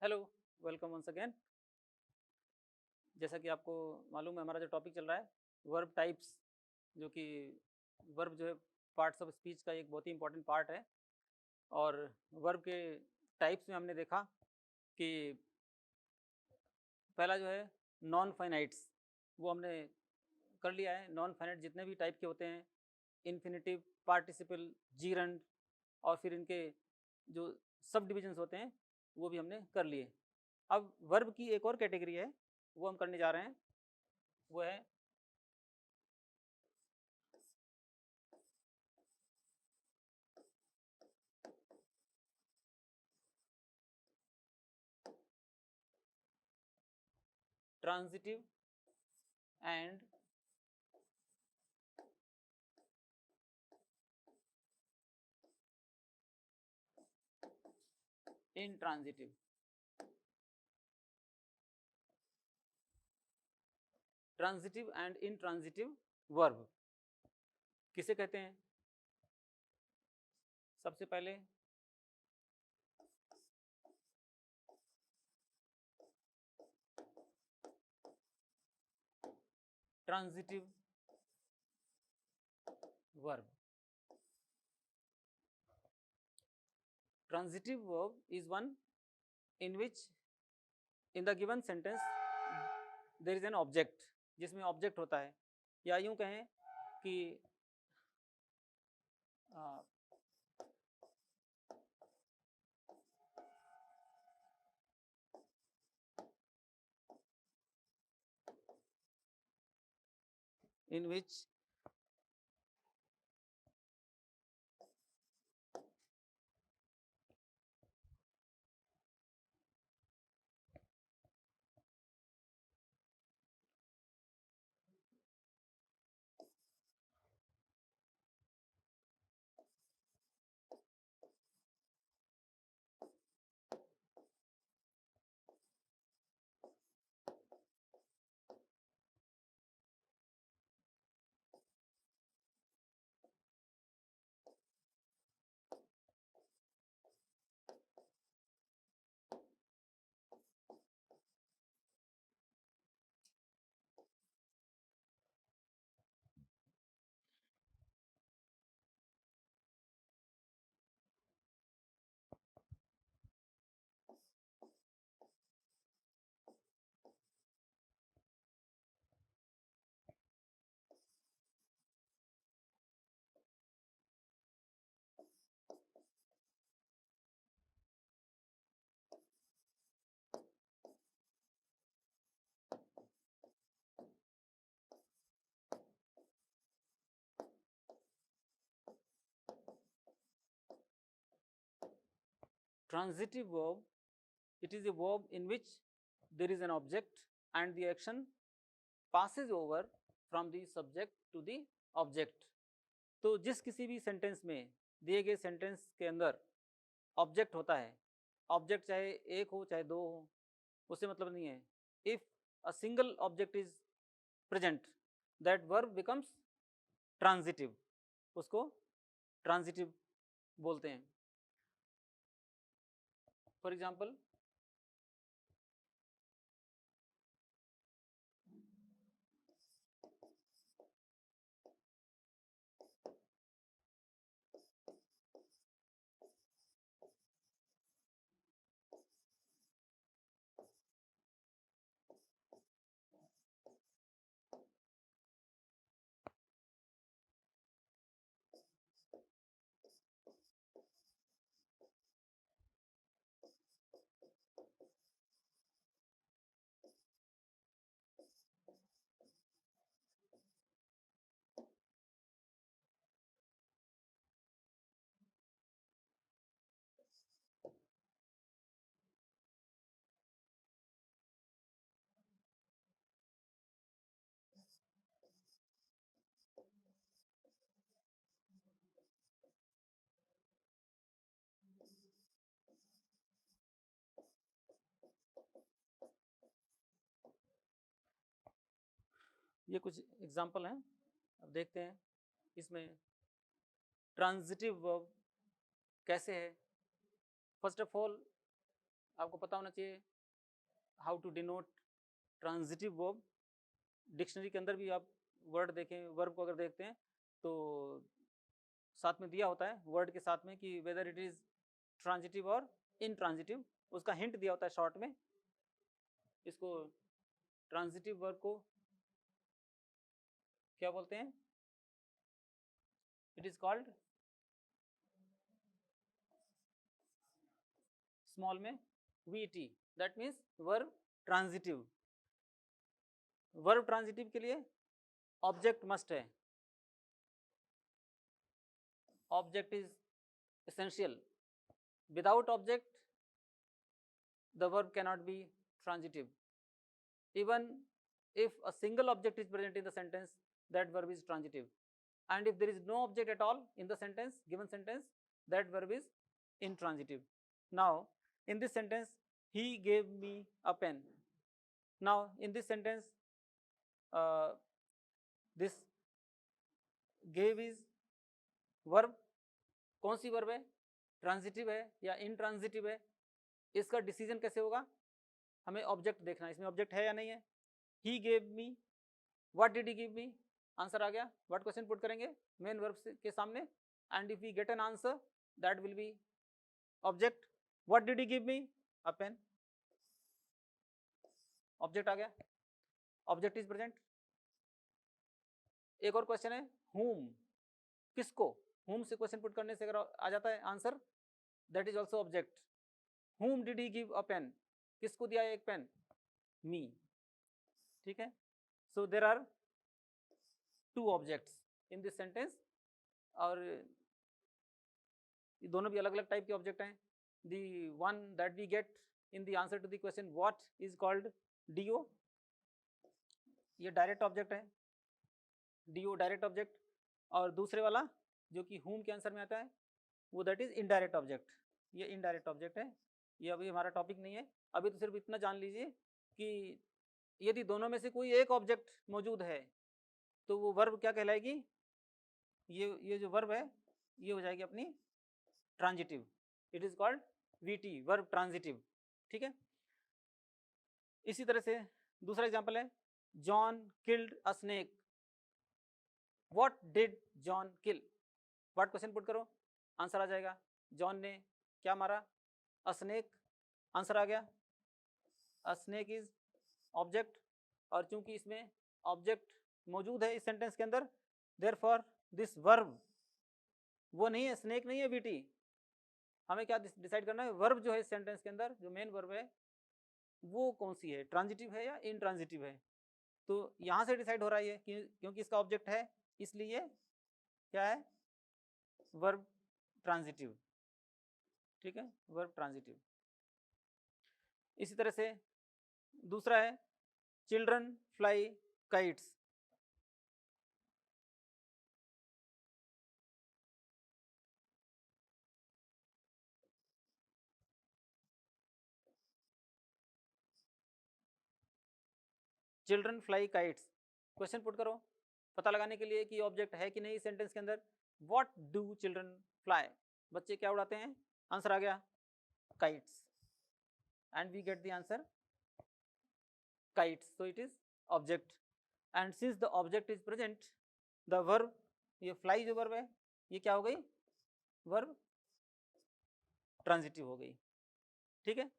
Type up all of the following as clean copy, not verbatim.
Hello, welcome once again. जैसा कि आपको मालूम है, हमारा जो टॉपिक चल रहा है वर्ब टाइप्स, जो कि वर्ब जो है पार्ट्स ऑफ स्पीच का एक बहुत ही इंपॉर्टेंट पार्ट है। और वर्ब के टाइप्स में हमने देखा कि पहला जो है नॉन फाइनाइट्स, वो हमने कर लिया है। नॉन फाइनाइट जितने भी टाइप के होते हैं, इन्फिनिटिव, पार्टिसिपल, जीरंड, और फिर इनके जो सब डिविजन्स होते हैं वो भी हमने कर लिए। अब वर्ब की एक और कैटेगरी है, वो हम करने जा रहे हैं, वो है transitive and intransitive. Transitive and intransitive verb किसे कहते हैं? सबसे पहले transitive verb. Transitive verb is one in which in the given sentence there is an object, जिसमें ऑब्जेक्ट होता है, या यूं कहें कि in which transitive verb, it is a verb in which there is an object and the action passes over from the subject to the object। तो जिस किसी भी सेंटेंस में, दिए गए सेंटेंस के अंदर ऑब्जेक्ट होता है, ऑब्जेक्ट चाहे एक हो चाहे दो हो, उससे मतलब नहीं है। If a single object is present, that verb becomes transitive, उसको ट्रांजिटिव बोलते हैं। फॉर एग्जाम्पल, ये कुछ एग्जाम्पल हैं, अब देखते हैं इसमें ट्रांजिटिव वर्ब कैसे है। फर्स्ट ऑफ ऑल, आपको पता होना चाहिए how to denote transitive verb. Dictionary के अंदर भी आप वर्ड देखें, वर्ब को अगर देखते हैं तो साथ में दिया होता है वर्ड के साथ में कि वेदर इट इज ट्रांजिटिव और इनट्रांजिटिव, उसका हिंट दिया होता है शॉर्ट में। इसको ट्रांजिटिव वर्ब को क्या बोलते हैं? इट इज कॉल्ड स्मॉल में VT, that means verb transitive. Verb transitive के लिए ऑब्जेक्ट मस्ट है, object is essential. Without object, the verb cannot be transitive. Even if a single object is present in the sentence, that verb is transitive. And if there is no object at all in the sentence, given sentence, that verb is intransitive. Now, in this sentence, he gave me a pen. Now, in this sentence, this gave is verb. कौन सी verb है? Transitive है या intransitive है? इसका decision कैसे होगा? हमें object देखना है, इसमें ऑब्जेक्ट है या नहीं है। He gave me, what did he give me? Answer आ गया। व्हाट क्वेश्चन पुट करेंगे मेन वर्ब के सामने, and if we get an answer that will be object. What did he give me? A pen. Object आ गया, object is present. एक और question है whom, किसको? whom से क्वेश्चन पुट करने से अगर आ जाता है answer, that is also object. whom did he give a pen? किसको दिया एक पेन? me, ठीक है। So there are two objects in this sentence, और ये दोनों भी अलग अलग टाइप के ऑब्जेक्ट हैं। The one that we get in the answer to the question what is called DO, ये डायरेक्ट ऑब्जेक्ट है, DO डायरेक्ट ऑब्जेक्ट। और दूसरे वाला जो कि whom के आंसर में आता है वो दैट इज इनडायरेक्ट ऑब्जेक्ट, ये इनडायरेक्ट ऑब्जेक्ट है। ये अभी हमारा टॉपिक नहीं है, अभी तो सिर्फ इतना जान लीजिए कि यदि दोनों में से कोई एक ऑब्जेक्ट मौजूद है तो वो वर्ब क्या कहलाएगी? ये जो वर्ब है ये हो जाएगी अपनी transitive. It is called VT, verb transitive, ठीक है। इसी तरह से दूसरा एग्जांपल है John killed a snake. What did John kill? What question put करो, आंसर आ जाएगा। जॉन ने क्या मारा? अ स्नेक, आंसर आ गया। अ स्नेक इज ऑब्जेक्ट, और चूंकि इसमें ऑब्जेक्ट मौजूद है इस सेंटेंस के अंदर, देयरफॉर दिस वर्ब वो नहीं है, स्नेक नहीं है VT। हमें क्या डिसाइड करना है? वर्ब जो है इस सेंटेंस के अंदर, जो मेन वर्ब है वो कौन सी है, ट्रांजिटिव है या इनट्रांजिटिव है। तो यहां से डिसाइड हो रहा है कि क्योंकि इसका ऑब्जेक्ट है इसलिए क्या है? वर्ब ट्रांजिटिव, ठीक है, वर्ब ट्रांजिटिव। इसी तरह से दूसरा है children fly kites. Children fly kites, question put करो पता लगाने के लिए कि ऑब्जेक्ट है कि नहीं सेंटेंस के अंदर। What do children fly? बच्चे क्या उड़ाते हैं? आंसर आ गया kites, and we get the answer kites, so it is object. And since the object is present, the verb, ये फ्लाई जो वर्ब है ये क्या हो गई? वर्ब ट्रांजिटिव हो गई, ठीक है।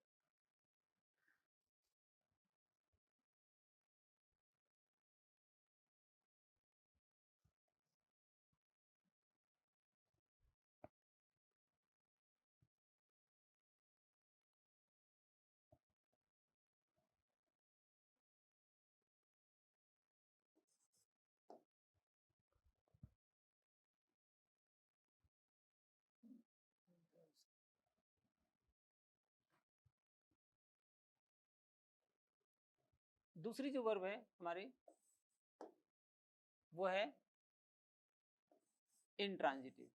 दूसरी जो वर्ब है हमारी वो है इनट्रांजिटिव।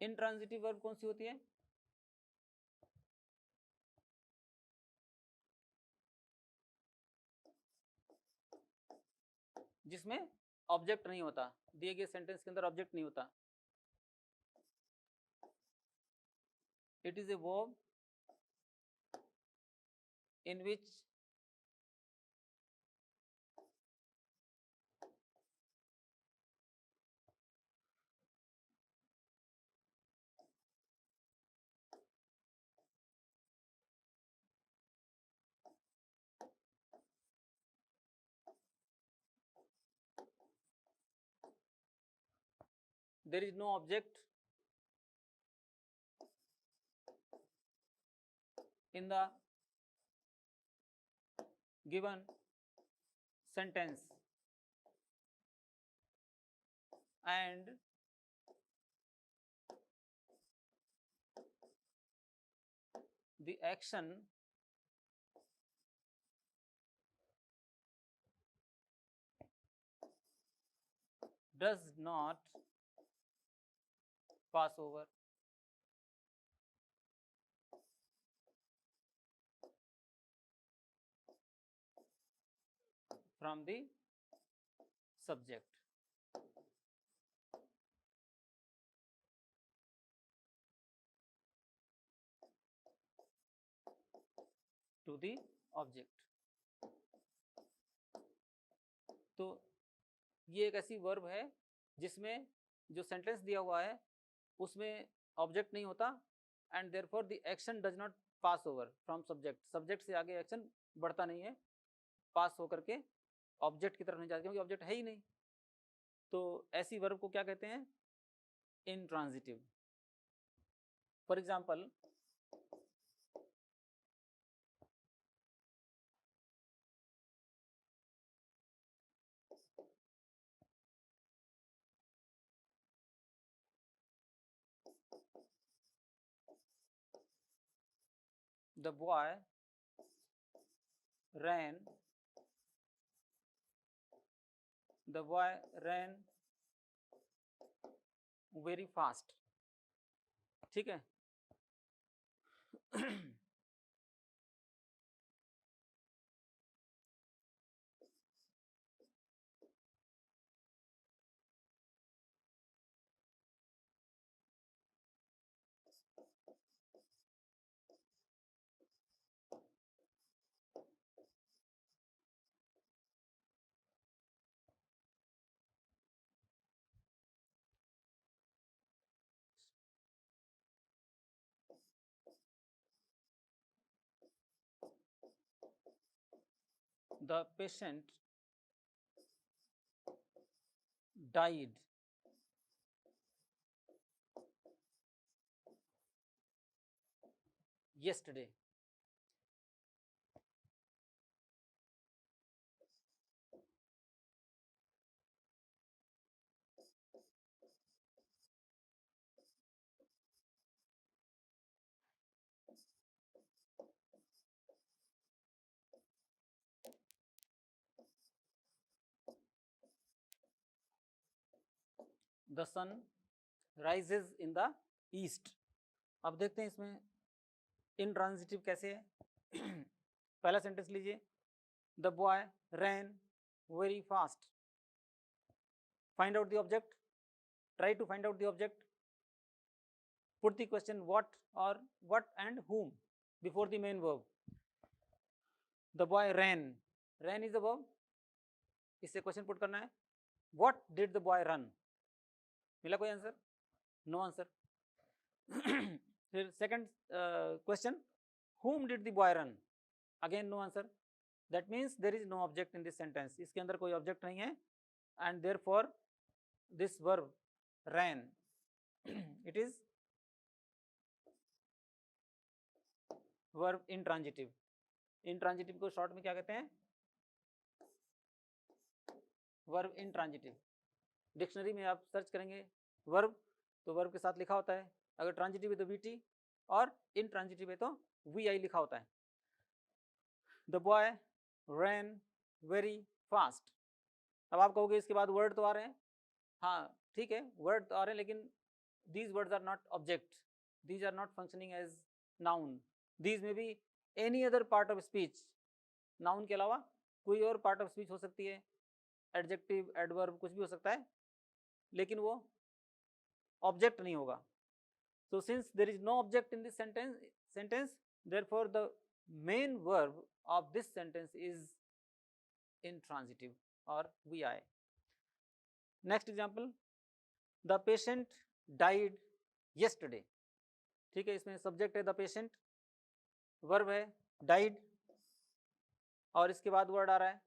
इनट्रांजिटिव वर्ब कौन सी होती है? जिसमें ऑब्जेक्ट नहीं होता, दिए गए सेंटेंस के अंदर ऑब्जेक्ट नहीं होता. It is a verb in which there is no object in the given sentence and the action does not pass over from the subject. To the object. तो ये एक ऐसी वर्ब है जिसमें जो सेंटेंस दिया हुआ है उसमें ऑब्जेक्ट नहीं होता and therefore the action does not pass over from subject. Subject से आगे एक्शन बढ़ता नहीं है, पास होकर के ऑब्जेक्ट की तरफ नहीं जाता क्योंकि ऑब्जेक्ट है ही नहीं. तो ऐसी वर्ब को क्या कहते हैं? Intransitive. For example, the boy ran very fast. ठीक है. The patient died yesterday. The sun rises in the east. अब देखते हैं इसमें इंट्रांजिटिव कैसे है. पहला सेंटेंस लीजिए. The boy ran very fast. Find out the object. Try to find out the object. Put the question what और what and whom before the main verb. The boy ran. Ran is a verb. इससे question put करना है. What did the boy run. मिला कोई answer? No answer. फिर second question, whom did the boy run. Again no answer. That means there is no object in this sentence. इसके अंदर कोई object नहीं है and therefore this verb ran it is verb intransitive. Intransitive को short में क्या कहते हैं? Verb intransitive. डिक्शनरी में आप सर्च करेंगे वर्ब तो वर्ब के साथ लिखा होता है. अगर ट्रांजिटिव है तो वीटी और इंट्रांजिटिव है तो वीआई लिखा होता है. The boy ran very fast. अब आप कहोगे इसके बाद वर्ड तो आ रहे हैं. हाँ ठीक है, वर्ड तो आ रहे हैं लेकिन these words are not object. These are not functioning as noun. These may be any other part of speech. Noun के अलावा कोई और part of speech हो सकती है. एडजेक्टिव, एडवर्ब कुछ भी हो सकता है, लेकिन वो ऑब्जेक्ट नहीं होगा. So since there is no object in this sentence, therefore the main verb of this sentence is intransitive or vi. Next example, the patient died yesterday. ठीक है, इसमें सब्जेक्ट है द पेशेंट, वर्ब है died, और इसके बाद word आ रहा है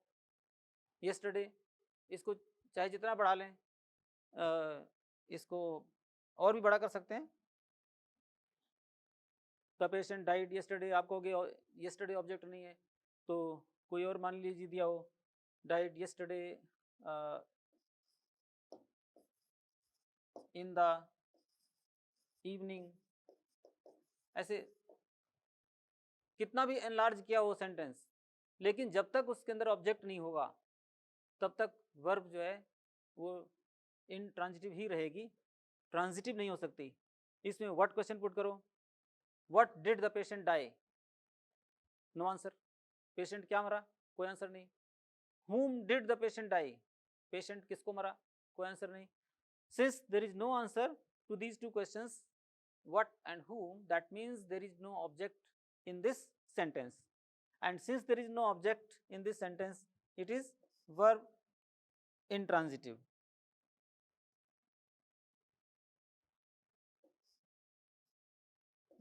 yesterday. इसको चाहे जितना बढ़ा लें, इसको और भी बड़ा कर सकते हैं. द पेशेंट डाइड yesterday, आप कहोगे yesterday ऑब्जेक्ट नहीं है, तो कोई और मान लीजिए दिया हो died yesterday in the evening. ऐसे कितना भी एनलार्ज किया हो सेंटेंस, लेकिन जब तक उसके अंदर ऑब्जेक्ट नहीं होगा तब तक वर्ब जो है वो इनट्रांजिटिव ही रहेगी, ट्रांजिटिव नहीं हो सकती. इसमें व्हाट क्वेश्चन पुट करो, what did the patient die, no answer. Patient क्या मरा, कोई आंसर नहीं. whom did the patient die, patient किसको मरा, कोई आंसर नहीं. Since there is no answer to these two questions, what and whom, that means there is no object in this sentence. And since there is no object in this sentence, it is verb intransitive.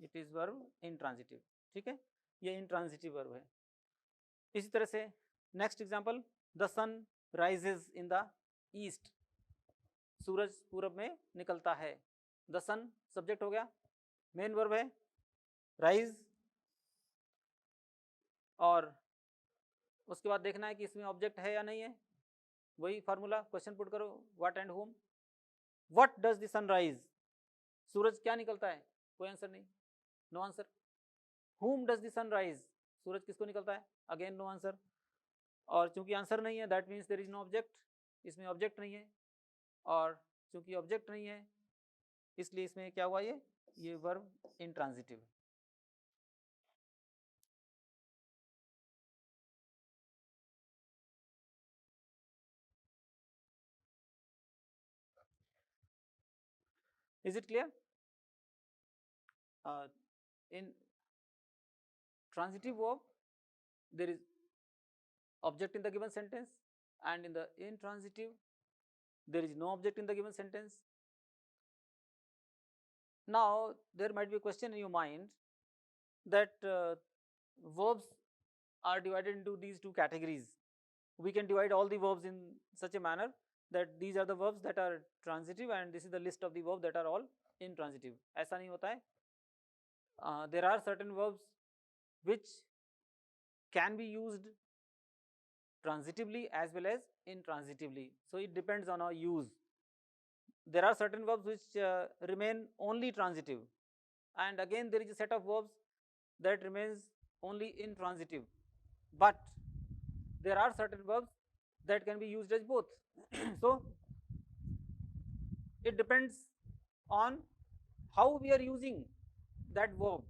It is verb intransitive. ठीक है, ये intransitive verb है. इसी तरह से next example, the sun rises in the east. सूरज पूरब में निकलता है. द सन सब्जेक्ट हो गया, मेन वर्ब है राइज, और उसके बाद देखना है कि इसमें ऑब्जेक्ट है या नहीं है. वही फार्मूला, क्वेश्चन पुट करो, what and whom. What does the sun rise, सूरज क्या निकलता है, कोई आंसर नहीं, no answer. whom does the sun rise, सूरज किसको निकलता है, अगेन नो आंसर. और चूंकि आंसर नहीं है, that means there is no object, इसमें ऑब्जेक्ट नहीं है, और चूंकि ऑब्जेक्ट नहीं है इसलिए इसमें क्या हुआ, ये वर्ब इंट्रांजिटिव है. Is it clear? In transitive verb, there is object in the given sentence, and in the intransitive, there is no object in the given sentence. Now, there might be a question in your mind that verbs are divided into these two categories. We can divide all the verbs in such a manner that these are the verbs that are transitive and this is the list of the verbs that are all intransitive. ऐसा नहीं होता है. There are certain verbs which can be used transitively as well as intransitively. So it depends on our use. There are certain verbs which remain only transitive, and again there is a set of verbs that remains only intransitive. But there are certain verbs that can be used as both. So it depends on how we are using that verb,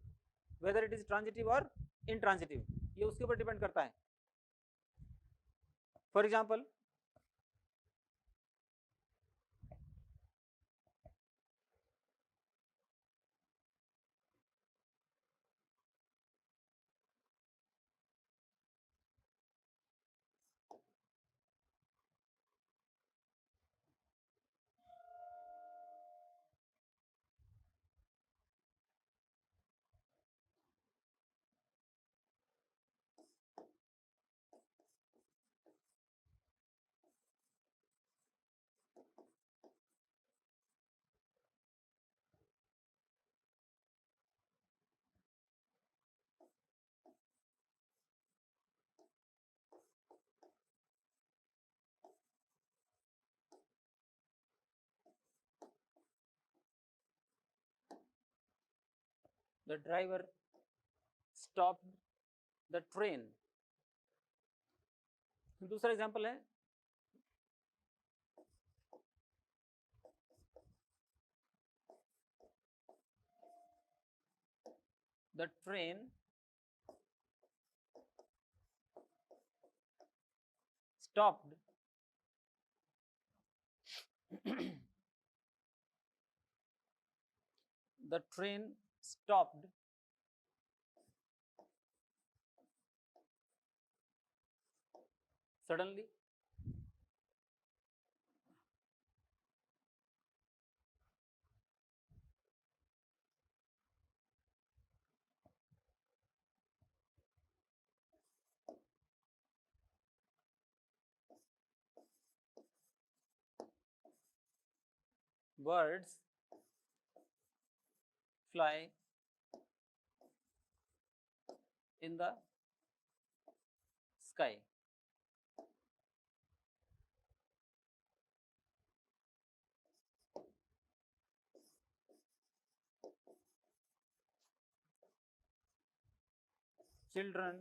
whether it is transitive or intransitive. ये उसके ऊपर depend करता है. For example, the driver stopped the train. दूसरा example है, the train stopped The train stopped suddenly. Birds fly in the sky. Children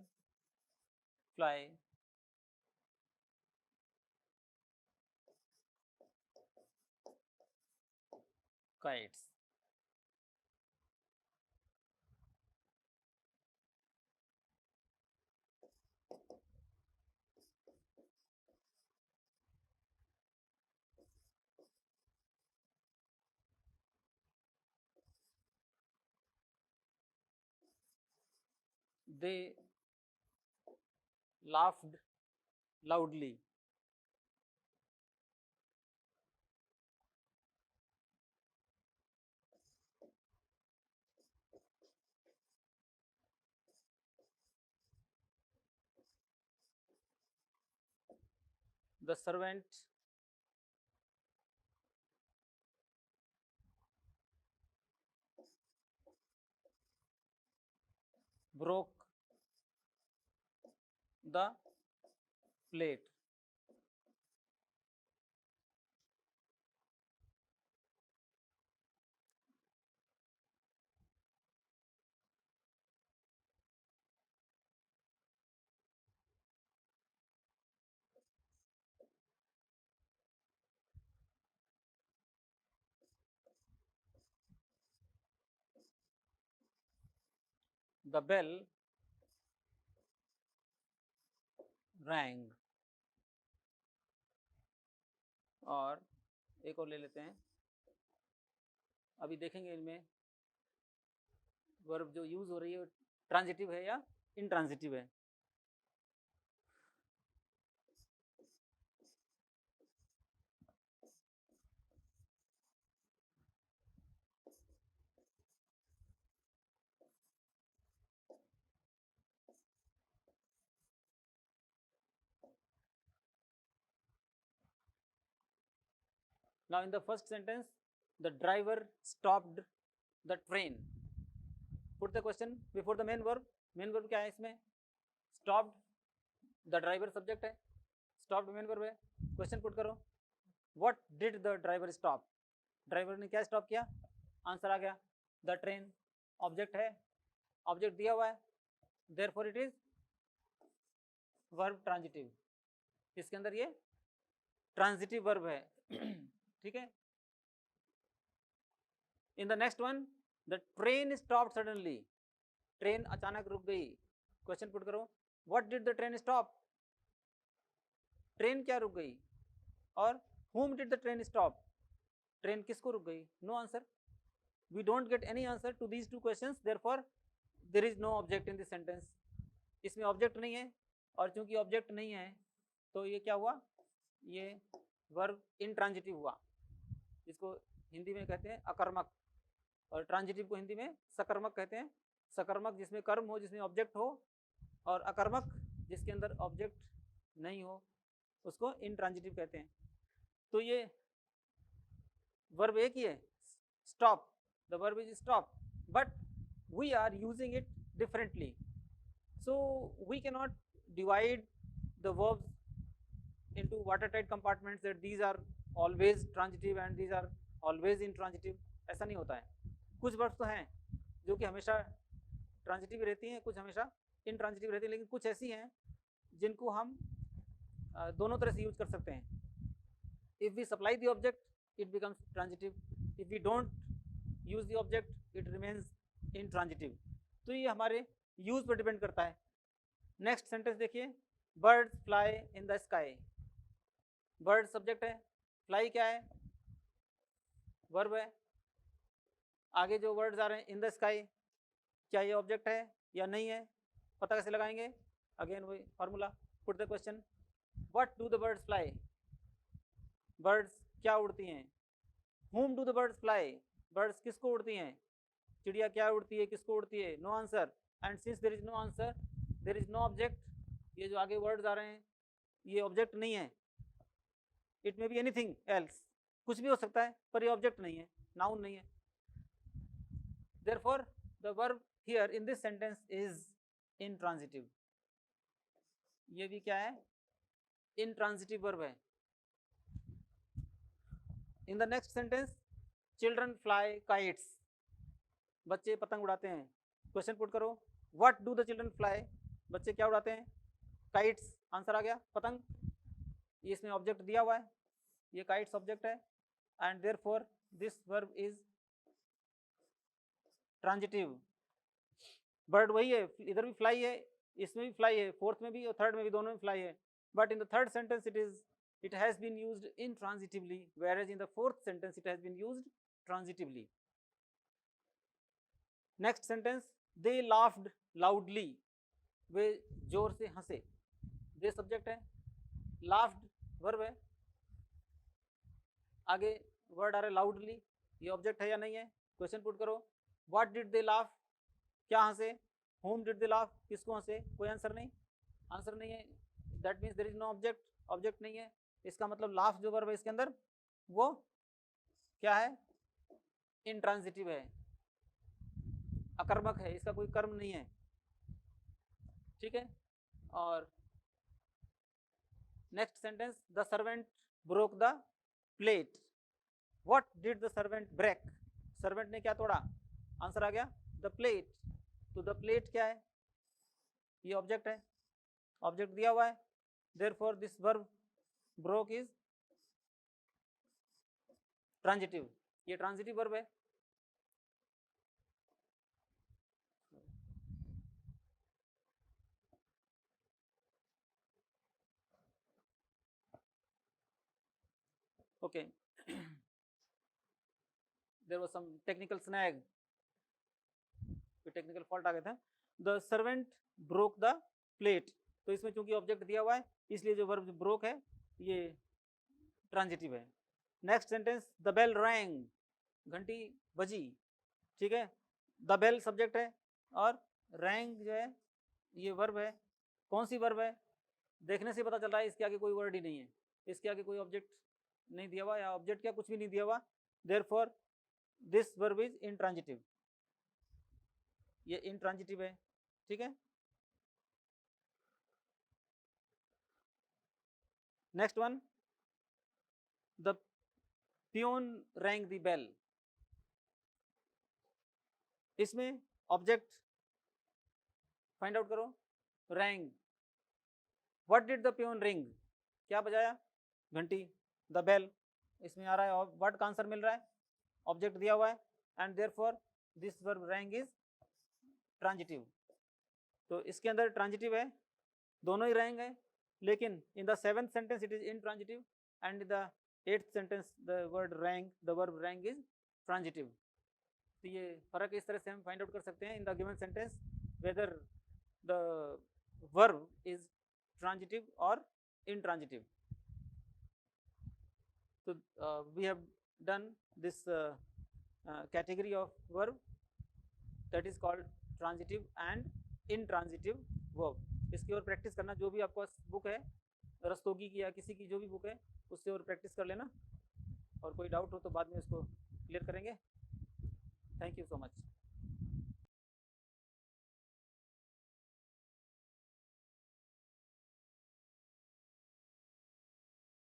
fly kites. They laughed loudly. The servant broke the plate. The bell rang. और एक और ले लेते हैं, अभी देखेंगे इनमें वर्ब जो यूज हो रही है ट्रांजिटिव है या इंट्रांजिटिव है. Now in the first sentence, the driver stopped the train. Put the question before the main verb. Main verb क्या है इसमें? Stopped. The driver subject है. Stopped main verb है. Question put करो. What did the driver stop? Driver ने क्या stop किया? Answer आ गया. The train. Object है. Object दिया हुआ है. Therefore it is verb transitive. इसके अंदर ये transitive verb है. ठीक है. In the next one, the train stopped suddenly. Train अचानक रुक गई. क्वेश्चन पुट करो. What did the train stop? Train क्या रुक गई? और whom did the train stop? Train किसको रुक गई? No answer. We don't get any answer to these two questions. Therefore, there is no object in this sentence. इसमें object नहीं है, और चूंकि ऑब्जेक्ट नहीं है तो ये क्या हुआ? ये वर्ब इंट्रांजिटिव हुआ. इसको हिंदी में कहते हैं अकर्मक, और ट्रांजिटिव को हिंदी में सकर्मक कहते हैं. सकर्मक जिसमें कर्म हो, जिसमें ऑब्जेक्ट हो, और अकर्मक जिसके अंदर ऑब्जेक्ट नहीं हो, उसको इंट्रांजिटिव कहते हैं. तो ये वर्ब एक ही है, stop. The verb is stop, but we are using it differently. So we cannot divide the द वर्ब्स into watertight compartments that these are always transitive and these are always intransitive. ऐसा नहीं होता है. कुछ वर्ब्स तो हैं जो कि हमेशा ट्रांजिटिव रहती हैं, कुछ हमेशा इंट्रांजिटिव रहती हैं, लेकिन कुछ ऐसी हैं जिनको हम दोनों तरह से यूज कर सकते हैं. If we supply the object it becomes transitive, if we don't use the object it remains intransitive. तो ये हमारे यूज पर डिपेंड करता है. नेक्स्ट सेंटेंस देखिए. Birds fly in the sky. Bird subject है, फ्लाई क्या है? वर्ब है। आगे जो वर्ड्स आ रहे हैं इन द स्काई, क्या ये ऑब्जेक्ट है या नहीं है, पता कैसे लगाएंगे? अगेन वही formula, put the question, what do the birds fly, birds क्या उड़ती हैं। whom do the birds fly, birds किसको उड़ती हैं, चिड़िया क्या उड़ती है, किसको उड़ती है, no answer. And since there is no answer, there is no object, ये जो आगे वर्ड्स आ रहे हैं ये ऑब्जेक्ट नहीं है। It may be anything else, कुछ भी हो सकता है, पर ये ऑब्जेक्ट नहीं है, नाउन नहीं है। therefore the verb here in this sentence is intransitive, ये भी क्या है, intransitive verb है। in the next sentence, children fly kites, बच्चे पतंग उड़ाते हैं। क्वेश्चन पुट करो, what do the children fly, बच्चे क्या उड़ाते हैं, kites, आंसर आ गया पतंग। ये इसमें ऑब्जेक्ट दिया हुआ है, ये kites ऑब्जेक्ट है, and therefore this verb is transitive. Bird वही है, इधर भी फ्लाई है, इसमें भी फ्लाई है, फोर्थ में भी और थर्ड में भी, दोनों में फ्लाई है, but in the third sentence it has been used intransitively, whereas in the fourth sentence it has been used transitively. Next sentence, they laughed loudly, वे जोर से हंसे, they सब्जेक्ट है, laughed वर्ब है, आगे वर्ड आ रहा है loudly, ये object है या नहीं है, क्वेश्चन पुट करो, what did they laugh, क्या हंसे, whom did they laugh, किसको हंसे, कोई आंसर नहीं, आंसर नहीं है, that means there is no object, object नहीं है। इसका मतलब लाफ जो वर्ब है इसके अंदर वो क्या है, इंट्रांजिटिव है, अकर्मक है, इसका कोई कर्म नहीं है, ठीक है। और next sentence, the servant broke the plate, what did the servant break, servant ने क्या तोड़ा, आंसर आ गया द प्लेट। तो द प्लेट क्या है, ये ऑब्जेक्ट है, ऑब्जेक्ट दिया हुआ है, therefore this verb broke is transitive, ये ट्रांजिटिव वर्ब है। Okay, there was some technical snag, technical fault आ गया था। The servant broke the plate, तो इसमें चूंकि ऑब्जेक्ट दिया हुआ है इसलिए जो वर्ब ब्रोक है ये ट्रांजिटिव है। Next sentence, the bell rang, घंटी बजी, ठीक है, द बेल सब्जेक्ट है और रैंग जो है ये वर्ब है। कौन सी वर्ब है, देखने से पता चल रहा है इसके आगे कोई वर्ड ही नहीं है, इसके आगे कोई ऑब्जेक्ट नहीं दिया हुआ, या ऑब्जेक्ट क्या कुछ भी नहीं दिया हुआ, therefore this verb is intransitive, ये इंट्रांजिटिव है, ठीक है। Next one, the peon rang the bell, इसमें ऑब्जेक्ट फाइंड आउट करो, rang, what did the peon ring, क्या बजाया, घंटी, द बेल, इसमें आ रहा है व्हाट का आंसर मिल रहा है, ऑब्जेक्ट दिया हुआ है, and therefore this verb wrong is transitive. तो इसके अंदर ट्रांजिटिव है, दोनों ही रैंग है, लेकिन in the seventh sentence it is intransitive, and in the eighth sentence the verb wrong is transitive. तो ये फर्क इस तरह से हम फाइंड आउट कर सकते हैं in the given sentence whether the verb is transitive और intransitive. So we have done this category of verb that is called transitive and intransitive verb. इसकी और प्रैक्टिस करना, जो भी आपको बुक है रस्तोगी की या किसी की जो भी बुक है उससे और प्रैक्टिस कर लेना, और कोई डाउट हो तो बाद में इसको क्लियर करेंगे। Thank you so much.